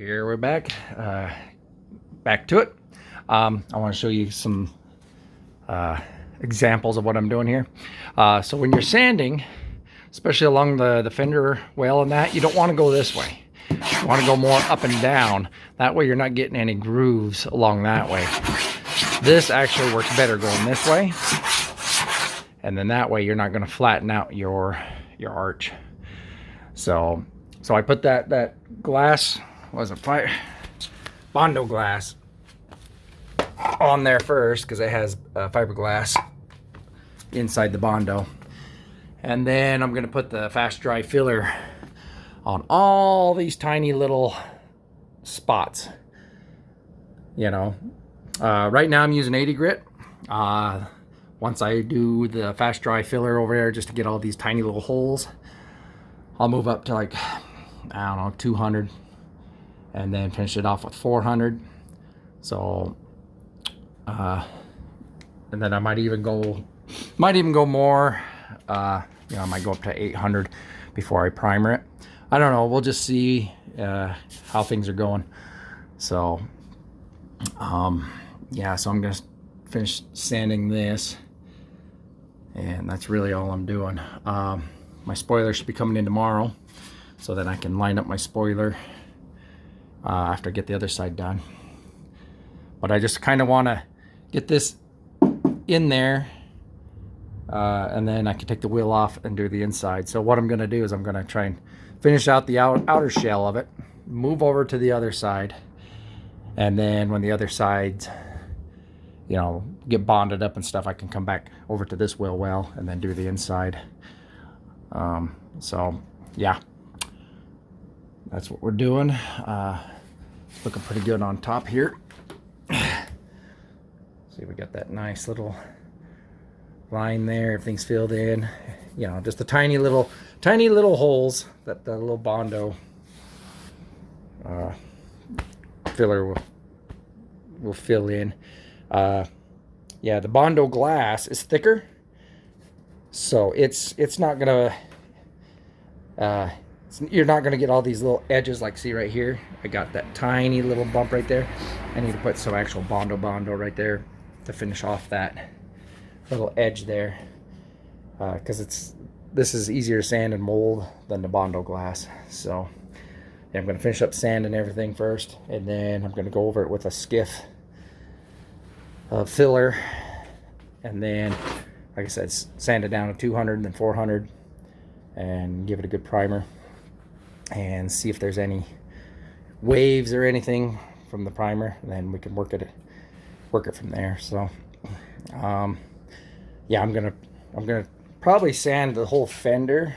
Here we're back, back to it. I want to show you some examples of what I'm doing here. So when you're sanding, especially along the fender well and that, you don't want to go this way. You want to go more up and down. That way you're not getting any grooves along that way. This actually works better going this way. And then that way you're not going to flatten out your arch. So I put that glass, Bondo glass on there first because it has fiberglass inside the Bondo. And then I'm going to put the fast dry filler on all these tiny little spots. You know, right now I'm using 80 grit. Once I do the fast dry filler over there just to get all these tiny little holes, I'll move up to like, I don't know, 200 and then finish it off with 400. So and then I might even go more. You know, I might go up to 800 before I primer it. I don't know, we'll just see how things are going. So yeah, so I'm gonna finish sanding this, and that's really all I'm doing. My spoiler should be coming in tomorrow, so that I can line up my spoiler after I get the other side done. But I just kind of want to get this in there, and then I can take the wheel off and do the inside. So what I'm going to do is I'm going to try and finish out the outer shell of it, move over to the other side, and then when the other sides, you know, get bonded up and stuff, I can come back over to this wheel well and then do the inside. So yeah, that's what we're doing. Looking pretty good on top here. See, we got that nice little line there. Everything's filled in. You know, just the tiny little holes that the little Bondo filler will fill in. Yeah, the Bondo glass is thicker, so it's not gonna you're not gonna get all these little edges. Like, see right here, I got that tiny little bump right there. I need to put some actual Bondo right there to finish off that little edge there, because this is easier to sand and mold than the Bondo glass. So yeah, I'm gonna finish up sanding everything first, and then I'm gonna go over it with a skiff filler, and then, like I said, sand it down to 200 and then 400 and give it a good primer and see if there's any waves or anything from the primer, and then we can work it from there. So yeah, I'm gonna probably sand the whole fender,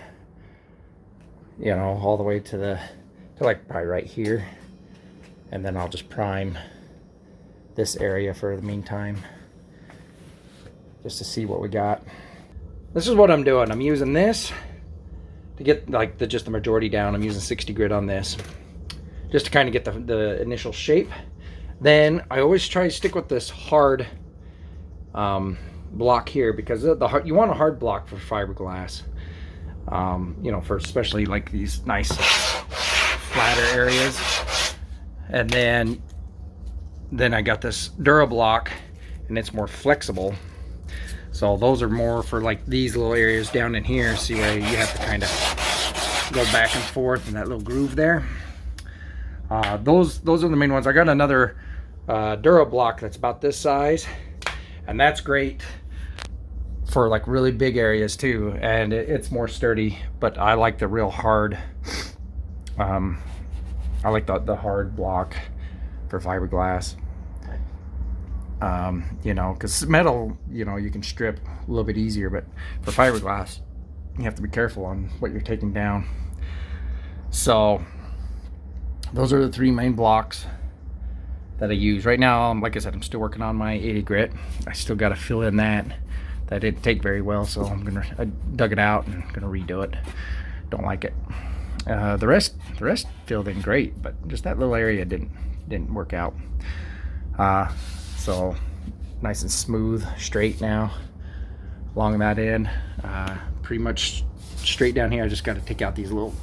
you know, all the way to like probably right here, and then I'll just prime this area for the meantime, just to see what we got. This is what I'm doing. I'm using this to get like just the majority down. I'm using 60 grit on this just to kind of get the initial shape. Then I always try to stick with this hard block here, because you want a hard block for fiberglass. You know, for especially like these nice flatter areas. And then I got this Durablock, and it's more flexible. So those are more for like these little areas down in here. See where you have to kind of go back and forth in that little groove there. Those are the main ones. I got another Durablock that's about this size, and that's great for like really big areas too, and it's more sturdy. But I like the real hard, I like the hard block for fiberglass. You know, because metal, you know, you can strip a little bit easier, but for fiberglass you have to be careful on what you're taking down. So those are the three main blocks that I use right now. Like I said, I'm still working on my 80 grit. I still got to fill in that didn't take very well, so I dug it out and I'm gonna redo it. Don't like it. The rest filled in great, but just that little area didn't work out. So nice and smooth, straight now along that end. Pretty much straight down here. I just got to take out these little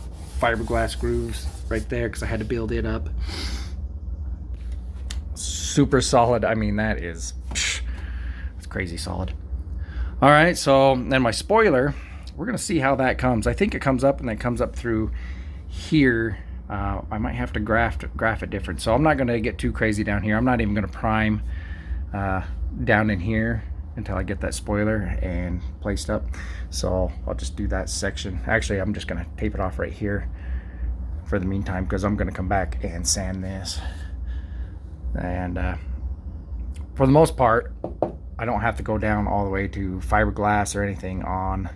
fiberglass grooves right there because I had to build it up. Super solid. I mean, that is, it's crazy solid. All right, so then my spoiler, we're gonna see how that comes. I think it comes up and then comes up through here. I might have to graph it different, so I'm not gonna get too crazy down here. I'm not even gonna prime down in here until I get that spoiler and placed up. So I'll just do that section. Actually, I'm just gonna tape it off right here for the meantime, because I'm gonna come back and sand this. And for the most part, I don't have to go down all the way to fiberglass or anything on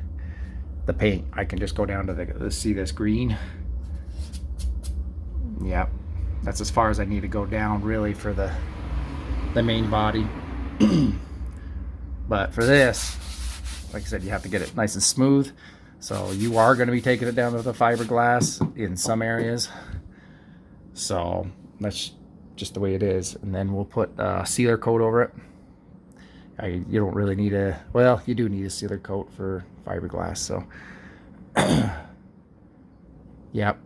the paint. I can just go down to the see this green. Yep, that's as far as I need to go down really for the main body. But for this, like I said, you have to get it nice and smooth. So you are going to be taking it down to the fiberglass in some areas. So that's just the way it is. And then we'll put a sealer coat over it. You don't really need a, well, you do need a sealer coat for fiberglass. So yep,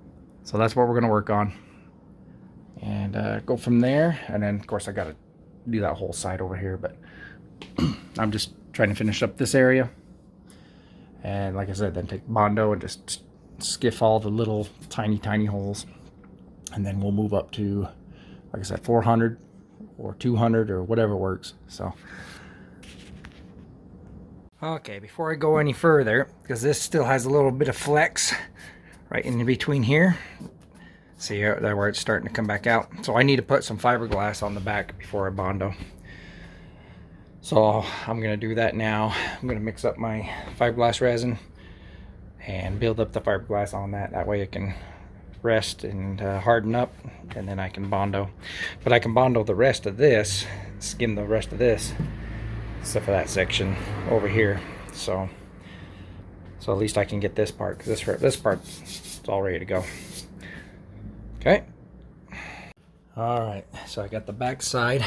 so that's what we're going to work on, and go from there. And then of course I got to do that whole side over here, but I'm just trying to finish up this area. And like I said, then take Bondo and just skiff all the little tiny holes, and then we'll move up to, like I said, 400 or 200 or whatever works. So okay, before I go any further, because this still has a little bit of flex right in between here, see there where it's starting to come back out. So I need to put some fiberglass on the back before I Bondo. So I'm going to do that now. I'm going to mix up my fiberglass resin and build up the fiberglass on that. That way it can rest and harden up, and then I can Bondo. But I can Bondo the rest of this, skim the rest of this, except for that section over here. So at least I can get this part, because this part is all ready to go. Okay. All right, so I got the back side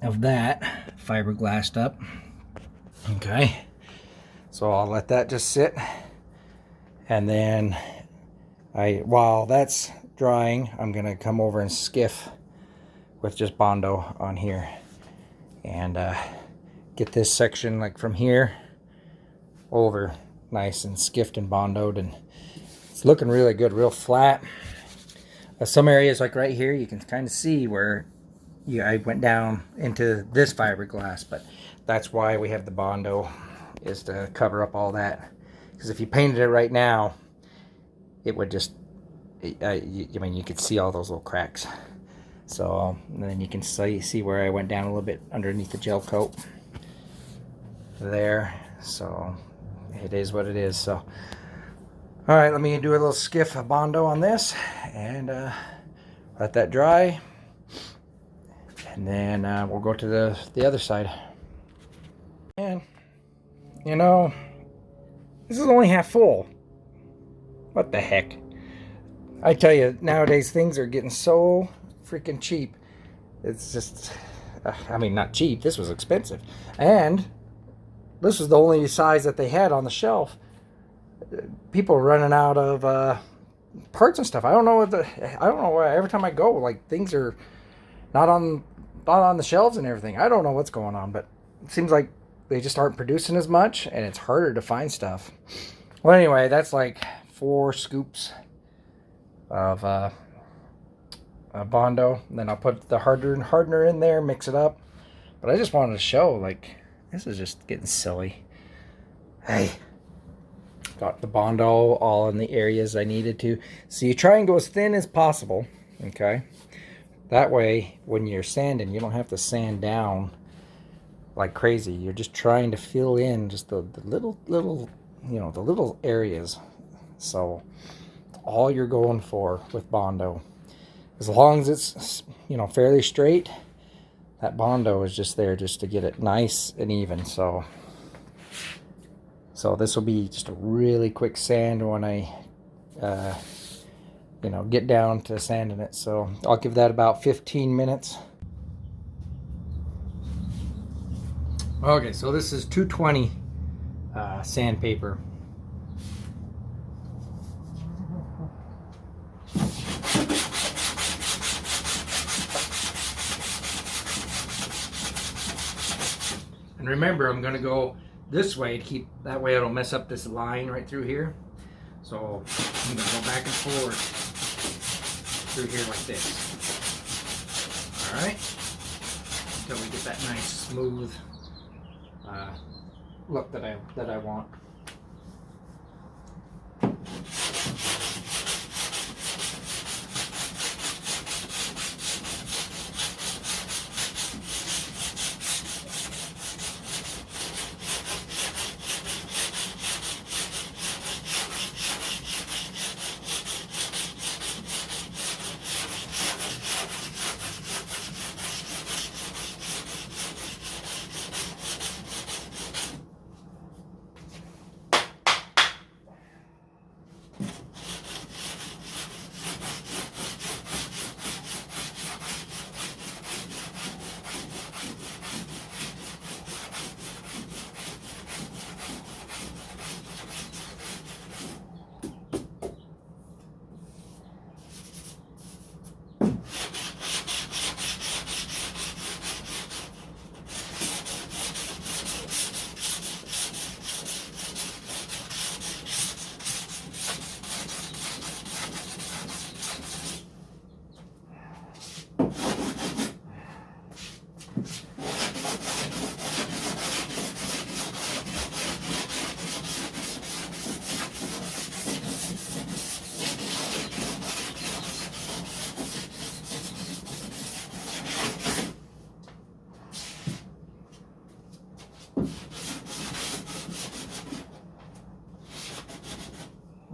of that fiberglassed up. Okay, so I'll let that just sit, and then while that's drying, I'm gonna come over and skiff with just Bondo on here, and get this section like from here over nice and skiffed and Bondoed, and it's looking really good, real flat. Some areas like right here you can kind of see where I went down into this fiberglass, but that's why we have the Bondo, is to cover up all that. Because if you painted it right now, it would just, I mean, you could see all those little cracks. So and then you can see where I went down a little bit underneath the gel coat there. So it is what it is. So all right, let me do a little skiff of Bondo on this, and let that dry. And then we'll go to the other side. And, you know, this is only half full. What the heck? I tell you, nowadays things are getting so freaking cheap. It's just, I mean, not cheap. This was expensive. And this was the only size that they had on the shelf. People are running out of parts and stuff. I don't know why every time I go, like, things are not on the shelves and everything. I don't know what's going on, but it seems like they just aren't producing as much, and it's harder to find stuff. Well, anyway, that's like 4 scoops of Bondo, and then I'll put the hardener in there, mix it up. But I just wanted to show, like, this is just getting silly. Hey, got the Bondo all in the areas I needed to. So you try and go as thin as possible, okay? That way, when you're sanding, you don't have to sand down like crazy. You're just trying to fill in just the little, you know, the little areas. So all you're going for with Bondo, as long as it's, you know, fairly straight, that Bondo is just there just to get it nice and even. So this will be just a really quick sand when I you know, get down to sanding it. So I'll give that about 15 minutes. Okay, so this is 220 sandpaper. And remember, I'm gonna go this way to keep, that way it'll mess up this line right through here. So I'm gonna go back and forth through here like this. All right, until we get that nice smooth look that I want.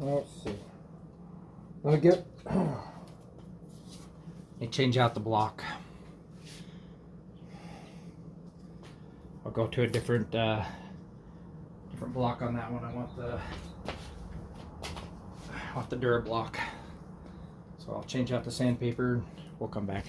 Let's see. Let me get. Let me change out the block. I'll go to a different block on that one. I want the Dura block. So I'll change out the sandpaper. We'll come back.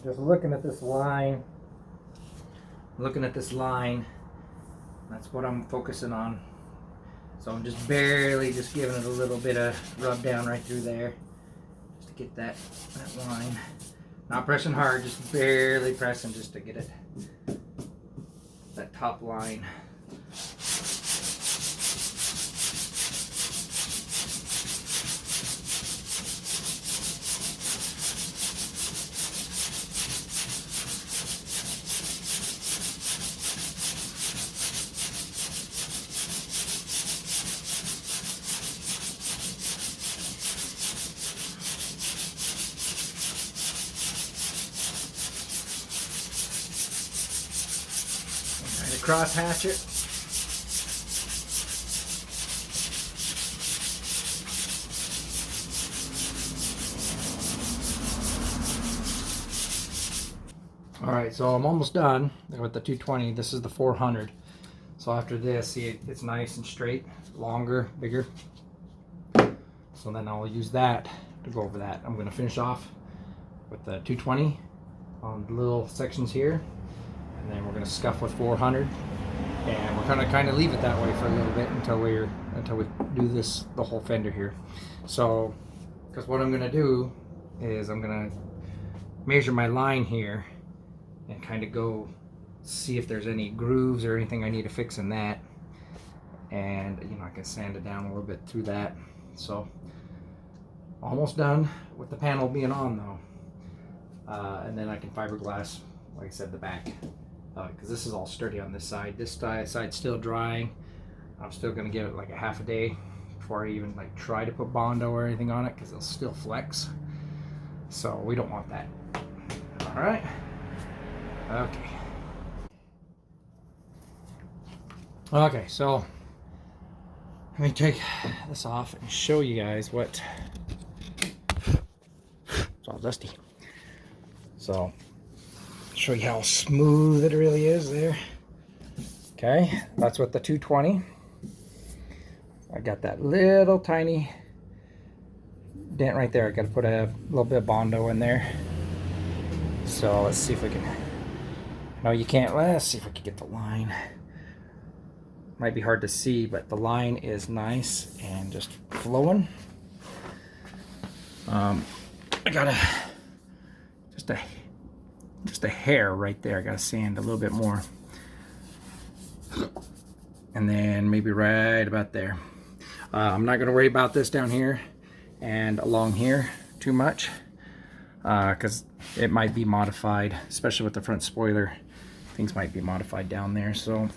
Just looking at this line, that's what I'm focusing on. So I'm just barely just giving it a little bit of rub down right through there, just to get that line. Not pressing hard, just barely pressing just to get it, that top line. Cross hatchet. All right, so I'm almost done with the 220. This is the 400. So after this, see, it's nice and straight, longer, bigger. So then I'll use that to go over that. I'm going to finish off with the 220 on the little sections here. And then we're going to scuff with 400, and we're going to kind of leave it that way for a little bit until we do this, the whole fender here. So, because what I'm going to do is I'm going to measure my line here and kind of go see if there's any grooves or anything I need to fix in that. And you know, I can sand it down a little bit through that. So almost done with the panel being on though. And then I can fiberglass, like I said, the back, because this is all sturdy on this side. This side's still drying. I'm still gonna give it like a half a day before I even like try to put Bondo or anything on it, because it'll still flex. So we don't want that. All right. Okay. Okay, so let me take this off and show you guys what. It's all dusty. So show you how smooth it really is there. Okay, that's with the 220. I got that little tiny dent right there. I got to put a little bit of Bondo in there. So let's see if we can. No, you can't. Let's see if we can get the line. Might be hard to see, but the line is nice and just flowing. I gotta just a hair right there. I gotta sand a little bit more, and then maybe right about there. I'm not gonna worry about this down here and along here too much, because it might be modified, especially with the front spoiler. Things might be modified down there. So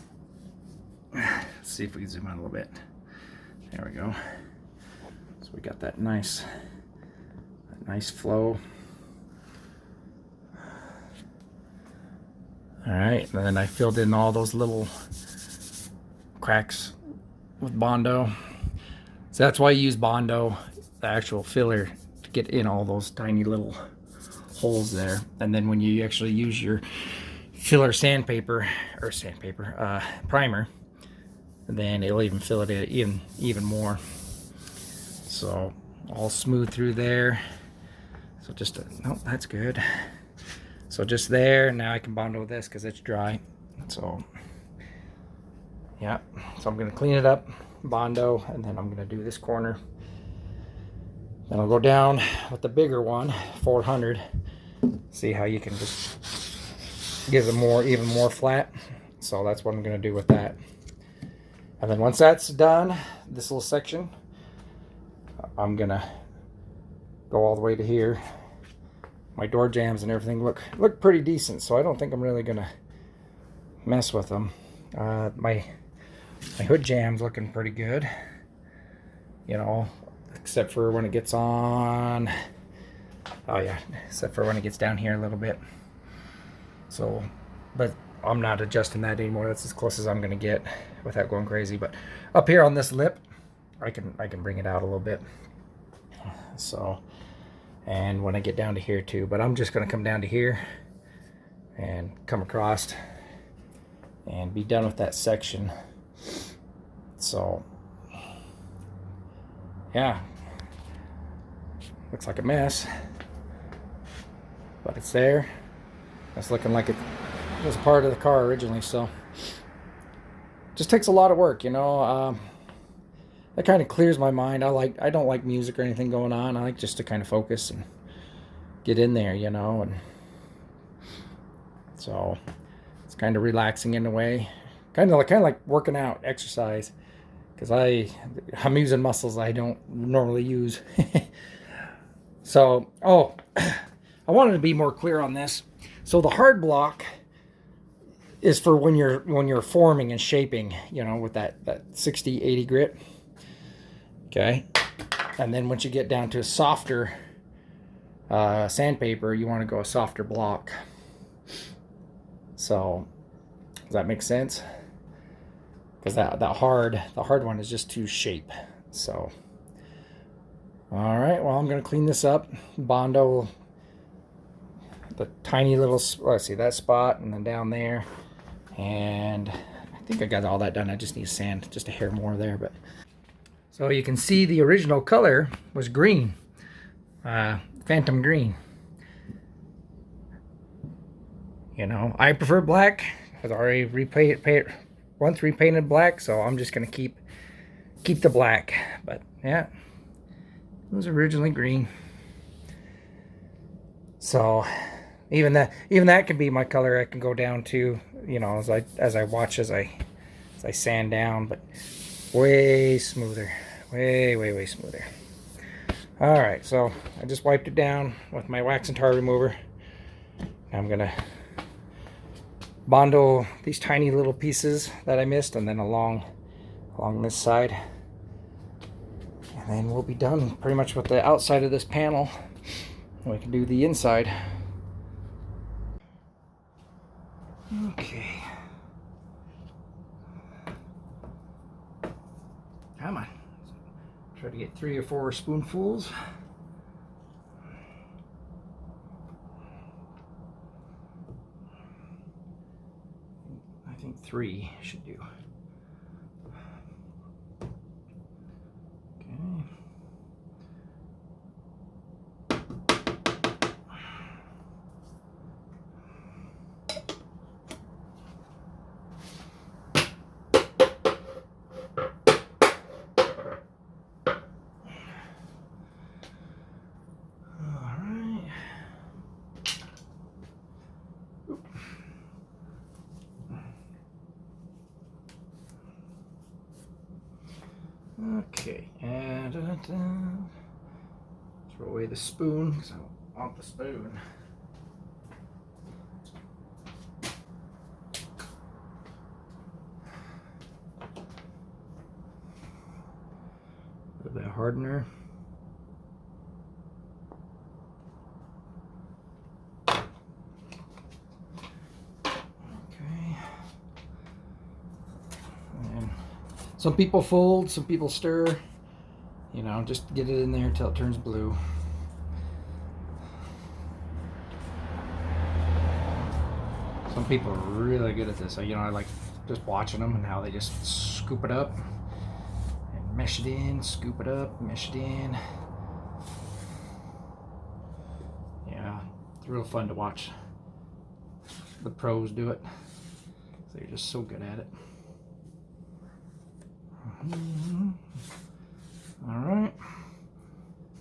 let's see if we can zoom out a little bit. There we go. So we got that nice flow. All right, and then I filled in all those little cracks with Bondo. So that's why I use Bondo, the actual filler, to get in all those tiny little holes there. And then when you actually use your filler primer, then it'll even fill it in even more. So all smooth through there. So just nope, that's good. So just there. Now I can Bondo this because it's dry. So yeah, so I'm gonna clean it up, Bondo, and then I'm gonna do this corner. Then I'll go down with the bigger one, 400. See how you can just give it even more flat. So that's what I'm gonna do with that. And then once that's done, this little section, I'm gonna go all the way to here. My door jambs and everything look pretty decent, so I don't think I'm really gonna mess with them. My hood jam's looking pretty good, you know, except for when it gets on. Oh yeah, except for when it gets down here a little bit. So, but I'm not adjusting that anymore. That's as close as I'm gonna get without going crazy. But up here on this lip, I can bring it out a little bit. So, and when I get down to here too, but I'm just gonna come down to here and come across and be done with that section. So yeah, looks like a mess, but it's there. It's looking like it was part of the car originally. So just takes a lot of work, you know. That kind of clears my mind. I don't like music or anything going on. I like just to kind of focus and get in there, you know. And so it's kind of relaxing in a way, kind of like working out, exercise, because I'm using muscles I don't normally use. So I wanted to be more clear on this. So the hard block is for when you're forming and shaping, you know, with that 60-80 grit. Okay, and then once you get down to a softer sandpaper, you want to go a softer block. So does that make sense? Because the hard one is just to shape. So all right, well, I'm gonna clean this up, Bondo the tiny little, let's see, that spot, and then down there, and I think I got all that done. I just need sand, just a hair more there. But so you can see the original color was green, phantom green. You know, I prefer black. I've already repainted black, so I'm just gonna keep the black. But yeah, it was originally green. So Even that can be my color. I can go down to, you know, as I sand down, but way smoother, way smoother. All right, so I just wiped it down with my wax and tar remover. I'm gonna Bondo these tiny little pieces that I missed, and then along this side, and then we'll be done pretty much with the outside of this panel. We can do the inside. Okay. Come on. Try to get 3 or 4 spoonfuls. I think 3 should do. Okay. Okay, and throw away the spoon because I don't want the spoon. A little bit of hardener. Some people fold, some people stir. You know, just get it in there until it turns blue. Some people are really good at this. You know, I like just watching them and how they just scoop it up and mesh it in, scoop it up, mesh it in. Yeah, it's real fun to watch the pros do it. They're just so good at it. All right,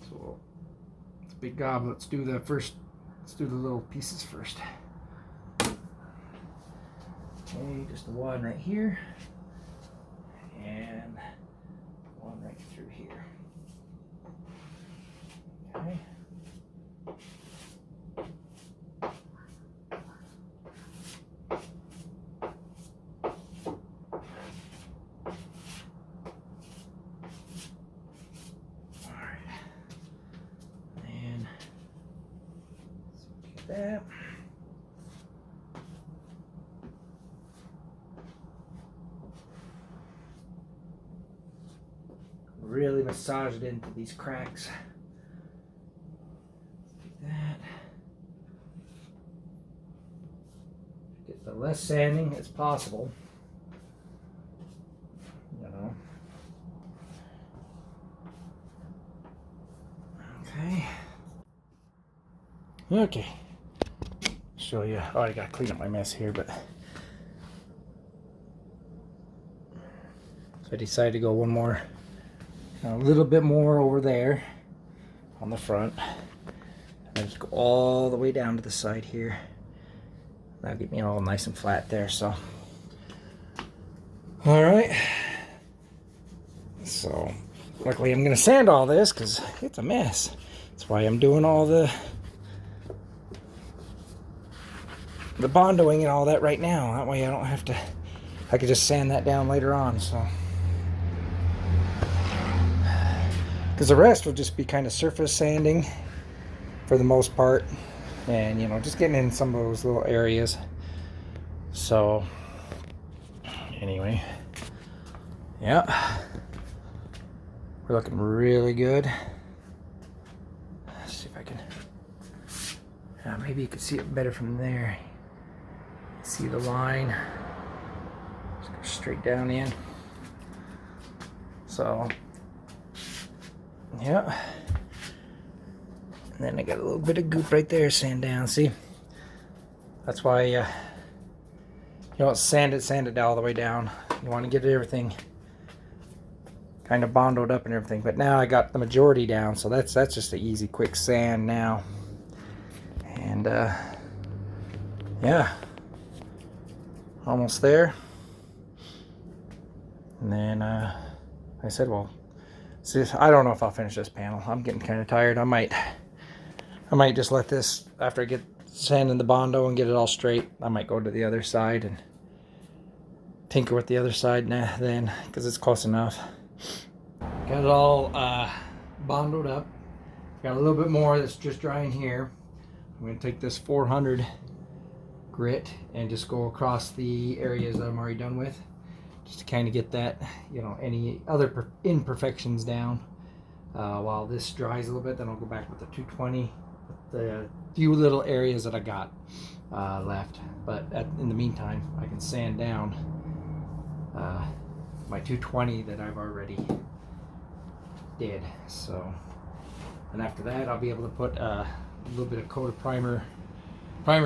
so it's a big gob. Let's do the little pieces first. Okay, just the one right here and one right through here. Okay. That. Really massage it into these cracks. Like that. Get the less sanding as possible. You know. Okay. Okay. Show you. Oh, I gotta clean up my mess here, but so I decided to go one more, a little bit more over there on the front, and just go all the way down to the side here. That'll get me all nice and flat there. So, all right. So, luckily, I'm gonna sand all this because it's a mess. That's why I'm doing all the bondoing and all that right now. That way I don't have to, I could just sand that down later on. So, because the rest will just be kind of surface sanding for the most part, and you know, just getting in some of those little areas. So anyway, yeah, we're looking really good. Let's see if I can, maybe you can see it better from there. See the line, just go straight down in. So yeah, and then I got a little bit of goop right there, sand down. See, that's why you don't sand it all the way down. You want to get everything kind of bondoed up and everything. But now I got the majority down, so that's just an easy quick sand now. And yeah, almost there. And then I said, well, see, I don't know if I'll finish this panel. I'm getting kind of tired. I might just let this, after I get sanding the Bondo and get it all straight, I might go to the other side and tinker with the other side then, because it's close enough. Got it all Bondoed up. Got a little bit more that's just drying here. I'm going to take this 400 grit and just go across the areas that I'm already done with, just to kind of get that, you know, any other imperfections down. While this dries a little bit, then I'll go back with the 220, the few little areas that I got left. But in the meantime, I can sand down my 220 that I've already did. So, and after that, I'll be able to put a little bit of coat of primer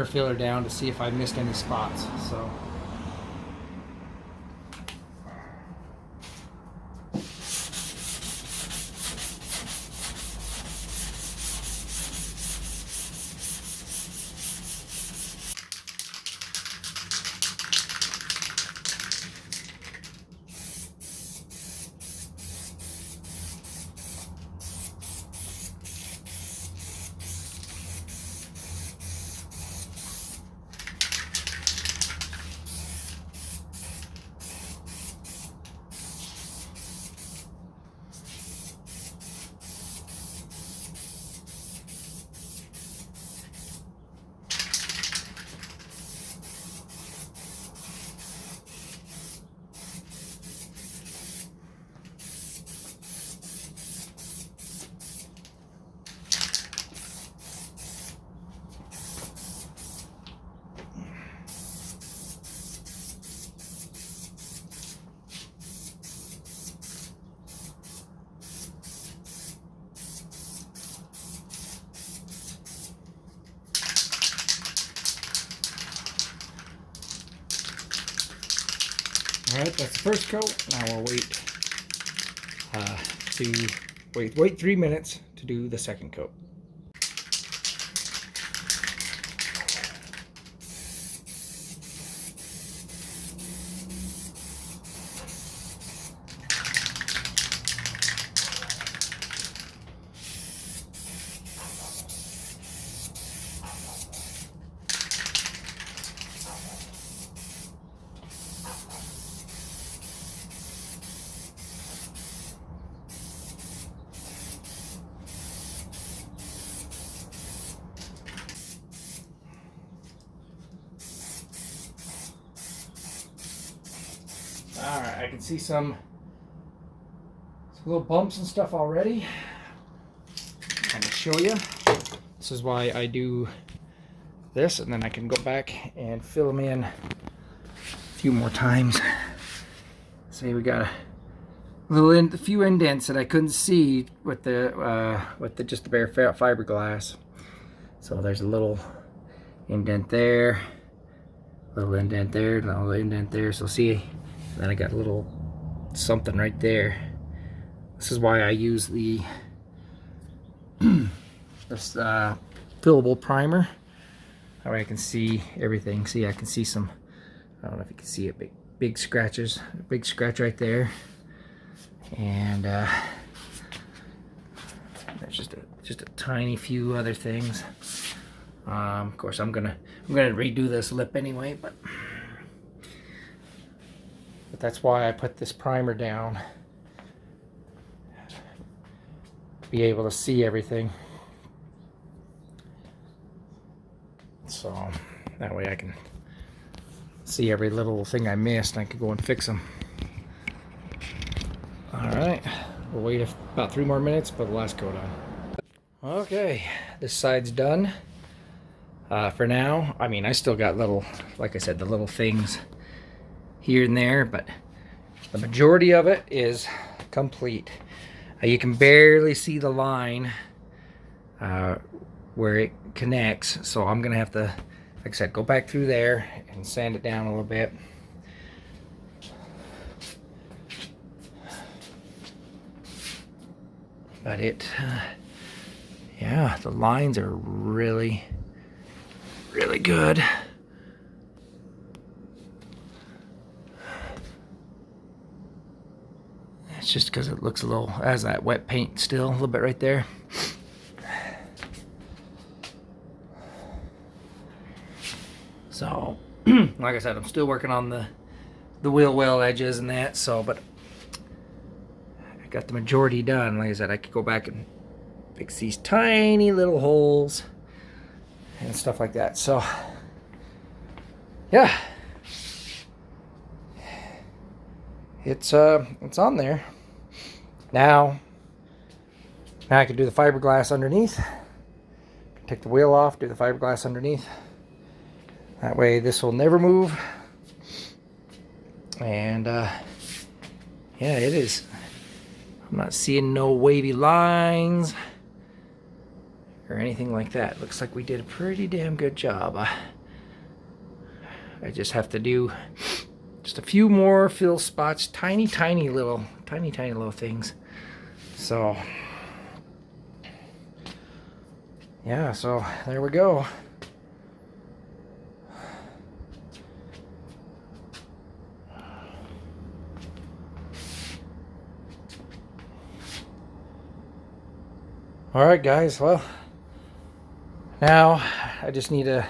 filler down to see if I missed any spots. So. Alright, that's the first coat. Now we'll wait 3 minutes to do the second coat. Alright, I can see some little bumps and stuff already. I'm going to show you. This is why I do this, and then I can go back and fill them in a few more times. See, we got a few indents that I couldn't see with just the bare fiberglass. So there's a little indent there, little indent there, little indent there. So see. Then I got a little something right there. This is why I use the this fillable primer. That way I can see everything. See, I can see some, I don't know if you can see it, big scratches. A big scratch right there. And there's just a tiny few other things. Of course, I'm gonna redo this lip anyway, but that's why I put this primer down. Be able to see everything. So that way I can see every little thing I missed and I can go and fix them. Alright, we'll wait about 3 more minutes, put the last coat on. Okay, this side's done. For now, I mean, I still got little, like I said, the little things here and there, but the majority of it is complete. You can barely see the line where it connects, so I'm gonna have to, like I said, go back through there and sand it down a little bit. But yeah, the lines are really good. It's just because it looks a little, has that wet paint still a little bit right there. So, like I said, I'm still working on the wheel well edges and that. So, but I got the majority done. Like I said, I could go back and fix these tiny little holes and stuff like that. So, yeah, it's on there now. Now I can do the fiberglass underneath. Take the wheel off, do the fiberglass underneath. That way this will never move. And yeah, it is. I'm not seeing no wavy lines or anything like that. Looks like we did a pretty damn good job. I just have to do just a few more fill spots, tiny little things. So yeah, so there we go. All right, guys, well, now I just need to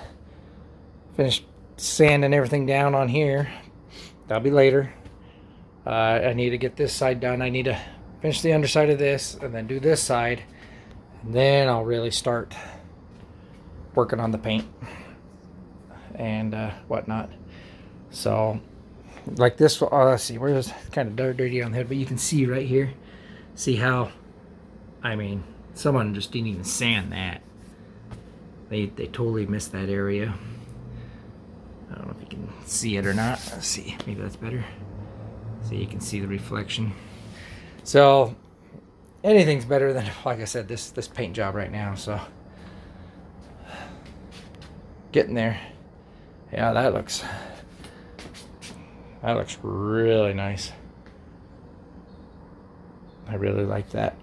finish sanding everything down on here. That'll be later. I need to get this side done. I need to finish the underside of this and then do this side, and then I'll really start working on the paint and whatnot. So like this, let's see, where's kind of dirty on the hood, but you can see right here, see how, I mean, someone just didn't even sand that. They totally missed that area. I don't know if you can see it or not. Let's see, maybe that's better. So you can see the reflection. So anything's better than, like I said, this paint job right now. So getting there. Yeah, that looks really nice. I really like that.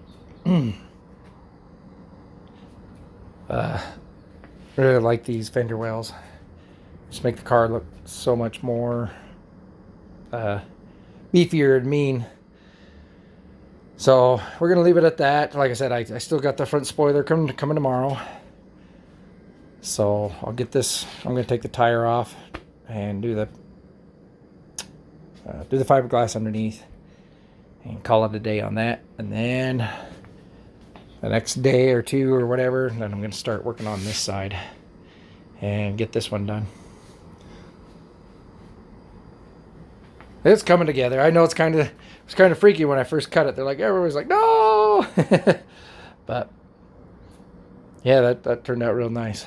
Really like these fender wells. Just make the car look so much more beefier and mean. So we're gonna leave it at that. Like I said, I still got the front spoiler coming tomorrow. So I'll get this. I'm gonna take the tire off and do the fiberglass underneath and call it a day on that. And then the next day or two or whatever, then I'm gonna start working on this side and get this one done. It's coming together. I know it's kind of freaky when I first cut it. They're like, everybody's like, no. But yeah, that turned out real nice.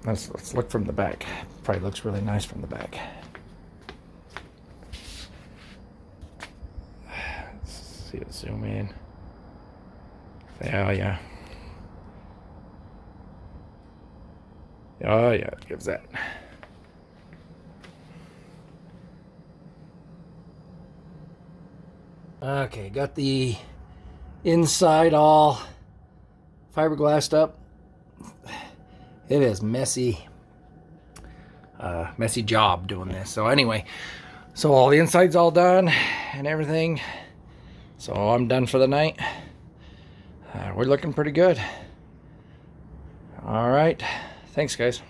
Let's look from the back. Probably looks really nice from the back. Let's see it zoom in. Yeah. Oh yeah, it gives that. Okay, got the inside all fiberglassed up. It is messy job doing this. So anyway, so all the inside's all done and everything. So I'm done for the night. We're looking pretty good. All right, thanks guys.